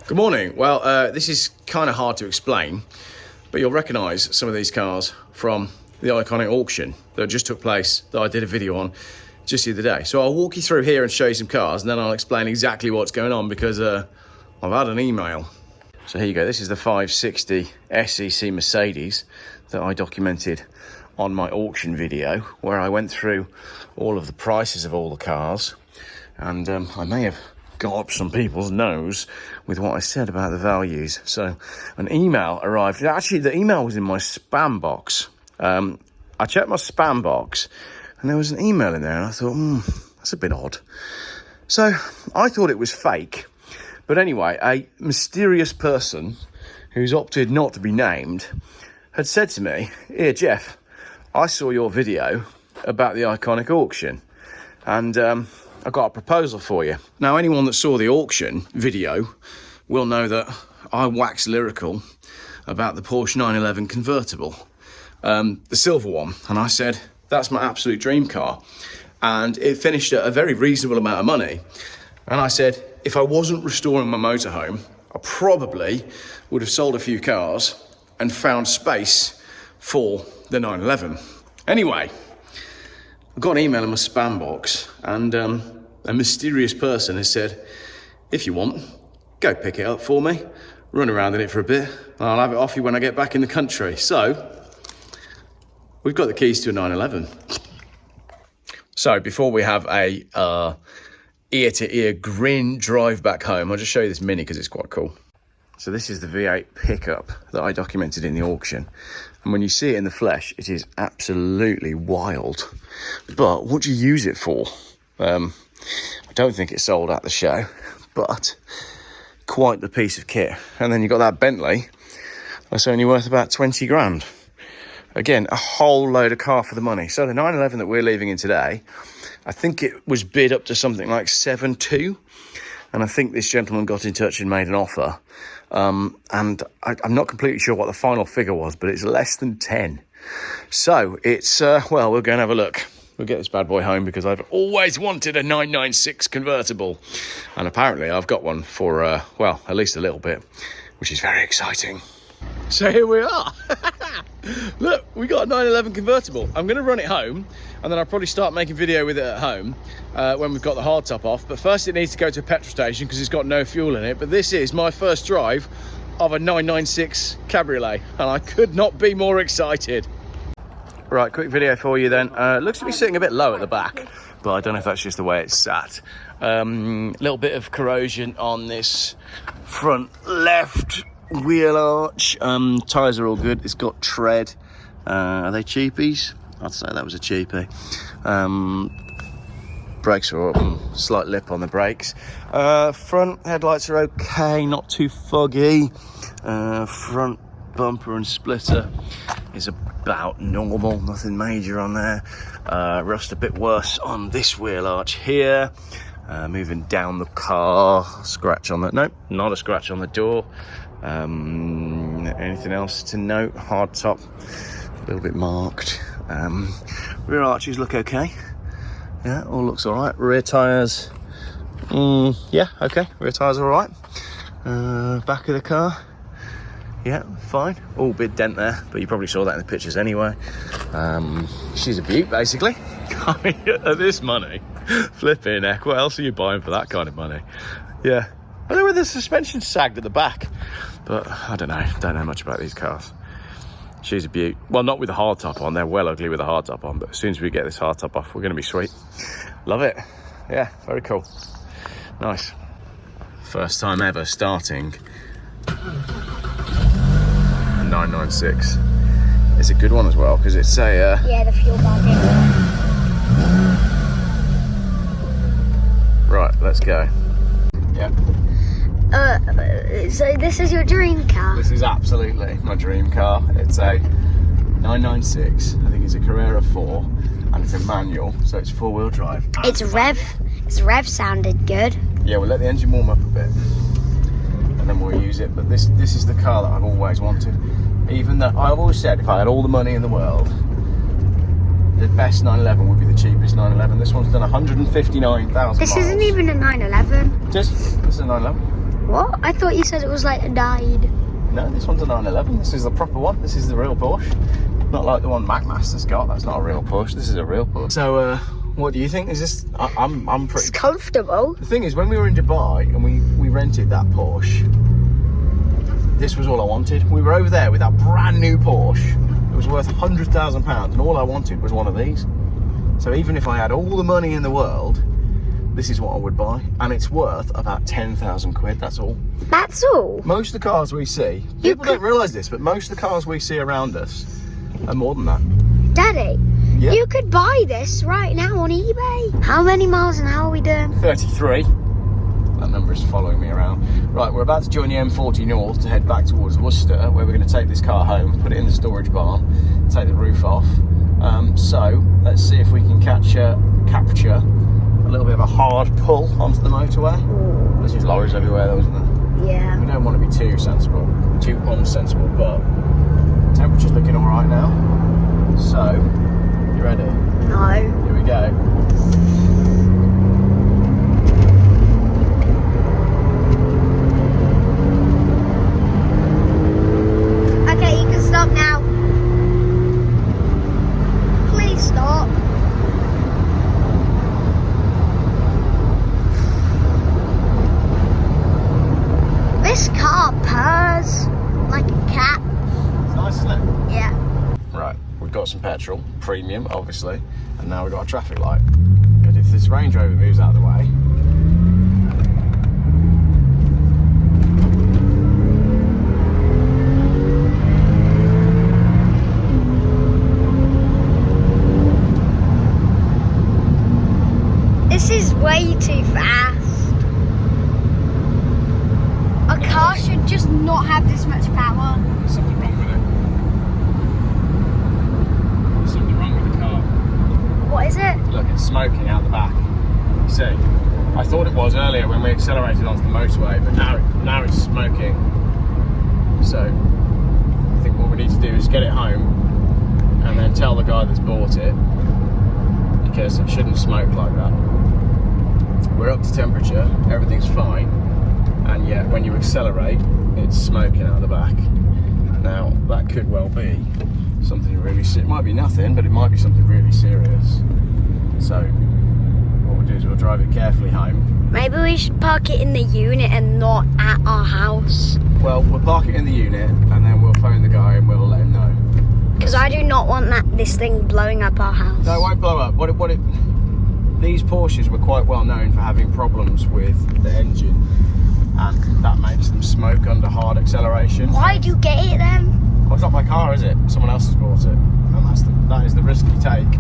Good morning. Well, this is kind of hard to explain, but you'll recognise some of these cars from the iconic auction that just took place, that I did a video on just the other day. So I'll walk you through here and show you some cars, and then I'll explain exactly what's going on because I've had an email. So here you go. This is the 560 SEC Mercedes that I documented on my auction video, where I went through all of the prices of all the cars, and I may have got up some people's nose with what I said about the values. So an email arrived. Actually, the email was in my spam box. I checked my spam box and there was an email in there, and I thought, that's a bit odd. So I thought it was fake. But anyway, a mysterious person who's opted not to be named had said to me, "Here, Jeff, I saw your video about the iconic auction, and I've got a proposal for you." Now, anyone that saw the auction video will know that I wax lyrical about the Porsche 911 convertible, the silver one. And I said, that's my absolute dream car. And it finished at a very reasonable amount of money. And I said, if I wasn't restoring my motorhome, I probably would have sold a few cars and found space for the 911. Anyway, I got an email in my spam box, and a mysterious person has said, if you want, go pick it up for me, run around in it for a bit, and I'll have it off you when I get back in the country. So, we've got the keys to a 911. So, before we have a ear-to-ear grin drive back home, I'll just show you this Mini because it's quite cool. So this is the V8 pickup that I documented in the auction. And when you see it in the flesh, it is absolutely wild. But what do you use it for? I don't think it sold at the show, but quite the piece of kit. And then you've got that Bentley, that's only worth about 20 grand. Again, a whole load of car for the money. So the 911 that we're leaving in today, I think it was bid up to something like 7.2. And I think this gentleman got in touch and made an offer. And I'm not completely sure what the final figure was, but it's less than 10. So it's, well, we'll go and have a look. We'll get this bad boy home because I've always wanted a 996 convertible. And apparently I've got one for, well, at least a little bit, which is very exciting. So here we are. Look, we got a 911 convertible. I'm going to run it home, and then I'll probably start making video with it at home when we've got the hardtop off. But first it needs to go to a petrol station because it's got no fuel in it. But this is my first drive of a 996 cabriolet, and I could not be more excited. Right, quick video for you then. Looks to be sitting a bit low at the back, but I don't know if that's just the way it's sat. Little bit of corrosion on this front left wheel arch. Tyres are all good. It's got tread. Are they cheapies? I'd say that was a cheapie. Brakes are up, slight lip on the brakes. Front headlights are okay, not too foggy. Front bumper and splitter is about normal, nothing major on there. Rust a bit worse on this wheel arch here. Moving down the car, scratch on the, nope, not a scratch on the door. Anything else to note? Hard top, a little bit marked. Rear arches look okay. Yeah, all looks all right. Rear tyres, yeah, okay. Rear tyres are all right. Back of the car, yeah, fine. Oh, bit dent there, but you probably saw that in the pictures anyway. She's a beaut, basically. I mean, at this money, flipping heck, what else are you buying for that kind of money? Yeah. I don't know whether the suspension sagged at the back, but I don't know much about these cars. She's a beaut. Well, not with the hardtop on. They're well ugly with the hardtop on, but as soon as we get this hardtop off, we're going to be sweet. Love it. Yeah, very cool. Nice. First time ever starting a 996. It's a good one as well, because it's a... yeah, the fuel bar did. Right, let's go. Yeah. So this is your dream car? This is absolutely my dream car. It's a 996. I think it's a Carrera 4, and it's a manual, so it's 4-wheel drive. Its rev sounded good. Yeah, we'll let the engine warm up a bit, and then we'll use it. But this is the car that I've always wanted. Even though I've always said if I had all the money in the world, the best 911 would be the cheapest 911. This one's done 159,000 This miles. isn't even a 911. This is a 911. What? I thought you said it was like a died. No, this one's a 911. This is the proper one. This is the real Porsche. Not like the one McMaster's got. That's not a real Porsche. This is a real Porsche. So, what do you think? Is this? I'm pretty. It's comfortable. The thing is, when we were in Dubai and we rented that Porsche, this was all I wanted. We were over there with that brand new Porsche. It was worth £100,000, and all I wanted was one of these. So even if I had all the money in the world, this is what I would buy, and it's worth about 10,000 quid. That's all. That's all. Most of the cars we see, people don't realise this, but most of the cars we see around us are more than that. Daddy, Yeah. you could buy this right now on eBay. How many miles an hour are we doing? 33. That number is following me around. Right, we're about to join the M40 North to head back towards Worcester, where we're going to take this car home, put it in the storage barn, take the roof off. So let's see if we can capture a little bit of a hard pull onto the motorway. There's these lorries everywhere though, isn't there? Yeah. We don't want to be too unsensible, but temperature's looking all right now. So, you ready? No. Here we go. Okay, you can stop now. Please stop. This car purrs like a cat. It's nice, isn't it? Yeah. Right, we've got some petrol, premium, obviously, and now we've got a traffic light. And if this Range Rover moves out of the way, This is way too fast. A car should just not have this much power. there's something wrong with it. There's something wrong with the car. What is it? Look, it's smoking out the back. You see? I thought it was earlier when we accelerated onto the motorway, but now it's smoking. So I think what we need to do is get it home and then tell the guy that's bought it, because it shouldn't smoke like that. We're up to temperature, everything's fine, and yet when you accelerate, it's smoking out the back. Now that could well be something really serious. It might be nothing, but it might be something really serious. So what we'll do is we'll drive it carefully home. Maybe we should park it in the unit and not at our house. Well, we'll park it in the unit and then we'll phone the guy and we'll let him know. Because I do not want this thing blowing up our house. No, it won't blow up. These Porsches were quite well known for having problems with the engine, and that makes them smoke under hard acceleration. Why'd you get it then? Well, it's not my car, is it? Someone else has bought it, and that is the risk you take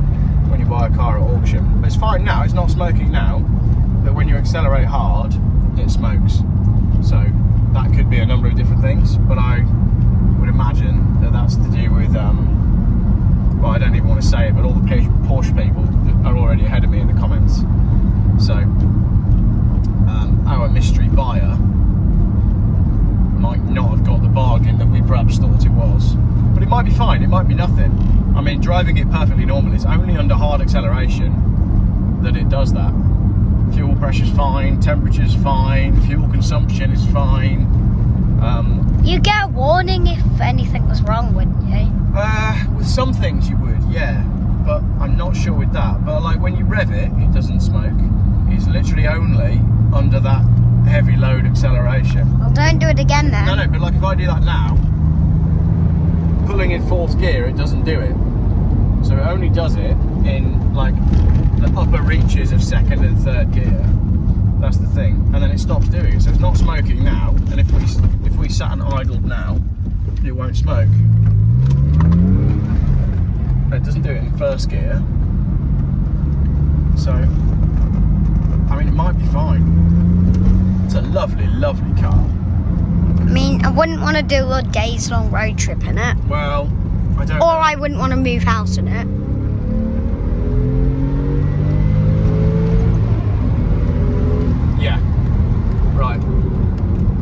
when you buy a car at auction. But it's fine now. It's not smoking now, but when you accelerate hard, it smokes. So that could be a number of different things, but I would imagine that that's to do with well, I don't even want to say it, but all the Porsche people are already ahead of me in the comments. So our mystery buyer might not have got the bargain that we perhaps thought it was, but it might be fine, it might be nothing. I mean, driving it perfectly normal, it's only under hard acceleration that it does that. Fuel pressure's fine, temperature's fine, fuel consumption is fine. You get a warning if anything was wrong, wouldn't you? With some things you would, yeah, but I'm not sure with that. But like when you rev it, it doesn't smoke. It's literally only under that heavy load acceleration. Well, don't do it again then. No, but like if I do that now, pulling in fourth gear, it doesn't do it. So it only does it in like the upper reaches of second and third gear. That's the thing, and then it stops doing it. So it's not smoking now, and if we sat and idled now, it won't smoke. It doesn't do it in first gear, so I mean it might be fine. It's a lovely, lovely car. I mean, I wouldn't want to do a days-long road trip in it. Well, I don't. Or I wouldn't want to move house in it. Yeah, right.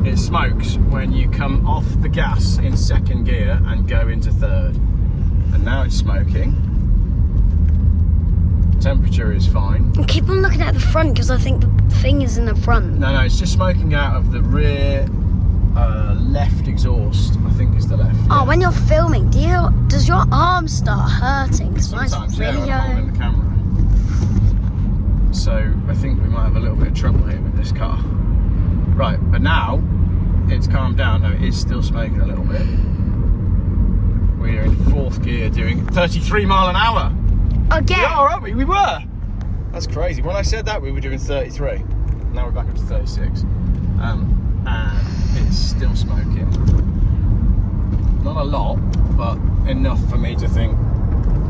It smokes when you come off the gas in second gear and go into third. And now it's smoking temperature is fine. I keep on looking at the front because I think the thing is in the front. No, it's just smoking out of the rear left exhaust. I think it's the left. Oh, yeah. when you're filming, does your arm start hurting? Sometimes, yeah, when I'm holding the camera. So I think we might have a little bit of trouble here with this car. Right, but now it's calmed down. No, it is still smoking a little bit. We are in 4th gear doing 33 mile an hour. Again? We are, aren't we? We were. That's crazy. When I said that, we were doing 33. Now we're back up to 36. And it's still smoking. Not a lot, but enough for me to think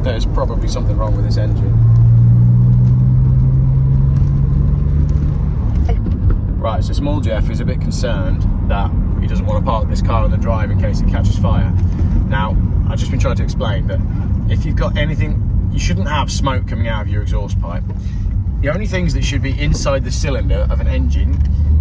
there's probably something wrong with this engine. Right, so Small Geoff is a bit concerned that he doesn't want to park this car on the drive in case it catches fire. Now, I've just been trying to explain that if you've got anything, you shouldn't have smoke coming out of your exhaust pipe. The only things that should be inside the cylinder of an engine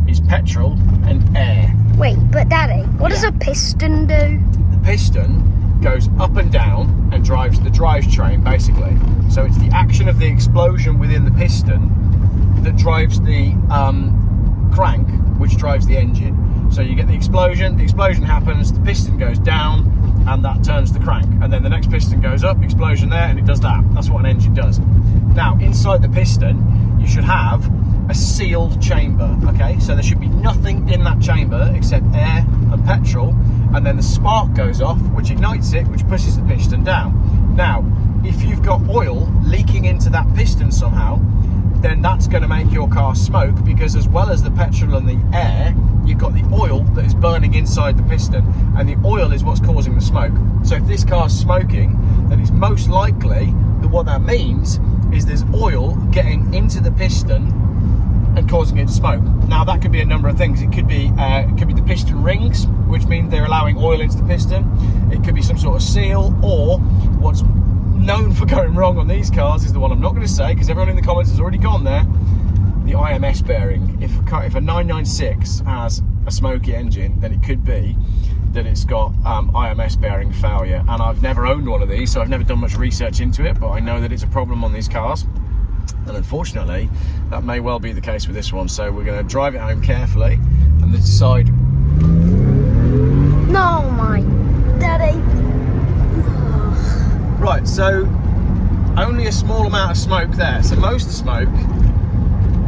is petrol and air. Wait, but Daddy, what does a piston do? The piston goes up and down and drives the drivetrain, basically. So it's the action of the explosion within the piston that drives the crank, which drives the engine. So you get the explosion happens, the piston goes down, and that turns the crank. And then the next piston goes up, explosion there, and it does that. That's what an engine does. Now, inside the piston, you should have a sealed chamber, okay? So there should be nothing in that chamber except air and petrol, and then the spark goes off, which ignites it, which pushes the piston down. Now, if you've got oil leaking into that piston somehow, then that's going to make your car smoke, because as well as the petrol and the air, you've got the oil that is burning inside the piston, and the oil is what's causing the smoke. So if this car's smoking, then it's most likely that what that means is there's oil getting into the piston and causing it to smoke. Now that could be a number of things. It could be the piston rings, which means they're allowing oil into the piston. It could be some sort of seal, or what's known for going wrong on these cars is the one I'm not going to say because everyone in the comments has already gone there. The IMS bearing. If a 996 has a smoky engine, then it could be that it's got IMS bearing failure. And I've never owned one of these, so I've never done much research into it, but I know that it's a problem on these cars. And unfortunately, that may well be the case with this one. So we're going to drive it home carefully and decide. No, my Daddy. Right, so only a small amount of smoke there. So most of the smoke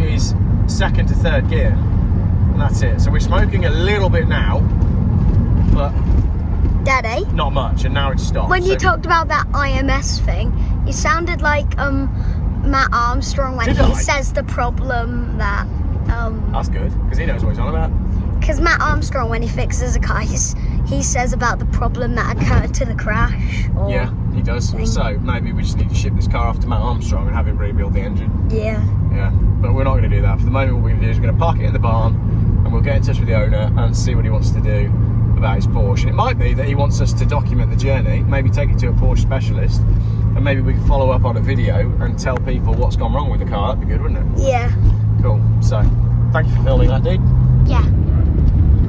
is 2nd to 3rd gear, and that's it. So we're smoking a little bit now, but Daddy, not much, and now it's stopped. when you talked about that IMS thing, you sounded like Matt Armstrong when Did he I? says the problem that That's good, because he knows what he's on about. because Matt Armstrong, when he fixes a car, he says about the problem that occurred to the crash. Or, Yeah, he does. So maybe we just need to ship this car off to Matt Armstrong and have him rebuild the engine. Yeah. Yeah, but we're not going to do that. For the moment, what we're going to do is we're going to park it in the barn, and we'll get in touch with the owner and see what he wants to do about his Porsche. And it might be that he wants us to document the journey, maybe take it to a Porsche specialist, and maybe we can follow up on a video and tell people what's gone wrong with the car. That'd be good, wouldn't it? Yeah. Cool. So, thank you for filming that, dude. Yeah.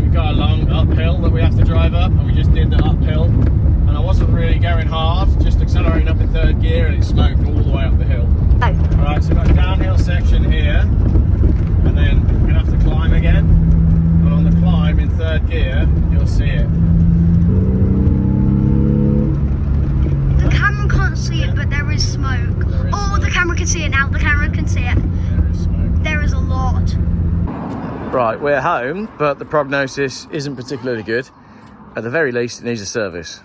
We've got a long uphill that we have to drive up, and we just did the uphill. And I wasn't really going hard, just accelerating up in 3rd gear, and it smoked all the way up the hill. Oh. Alright, so we've got a downhill section here, and then we're going to have to climb again. And on the climb in 3rd gear, you'll see it. The camera can't see it, but there is smoke. There is Oh, smoke. the camera can see it now. The camera can see it. There is smoke. There is a lot. Right, we're home, but the prognosis isn't particularly good. At the very least, it needs a service.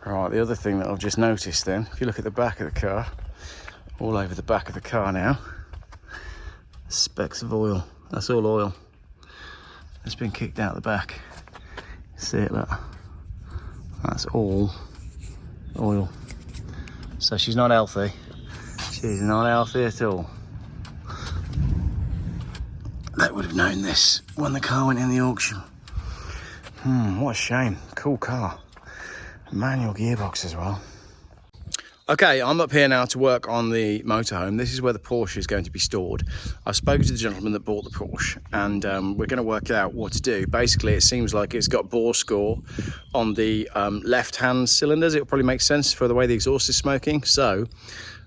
Right, the other thing that I've just noticed then, if you look at the back of the car, all over the back of the car now, specks of oil. That's all oil. It's been kicked out the back. See it, look. That's all oil. So she's not healthy. She's not healthy at all. They would have known this when the car went in the auction. What a shame. Cool car. Manual gearbox as well. Okay, I'm up here now to work on the motorhome. This is where the Porsche is going to be stored. I've spoken to the gentleman that bought the Porsche, and we're going to work out what to do. Basically, it seems like it's got bore score on the left-hand cylinders. It'll probably make sense for the way the exhaust is smoking. So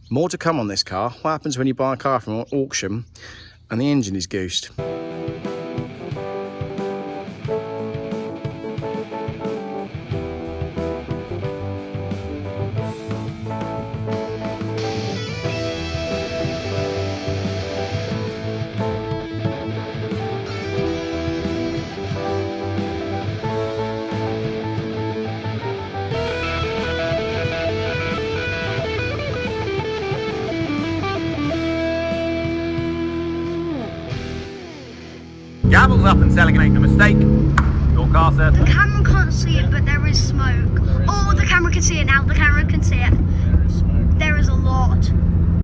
More to come on this car. What happens when you buy a car from an auction and the engine is goosed? Gavel's up and selling ain't a mistake. Your car, sir. The camera can't see it, but there is smoke. Oh, the camera can see it now. The camera can see it. There is smoke. There is a lot.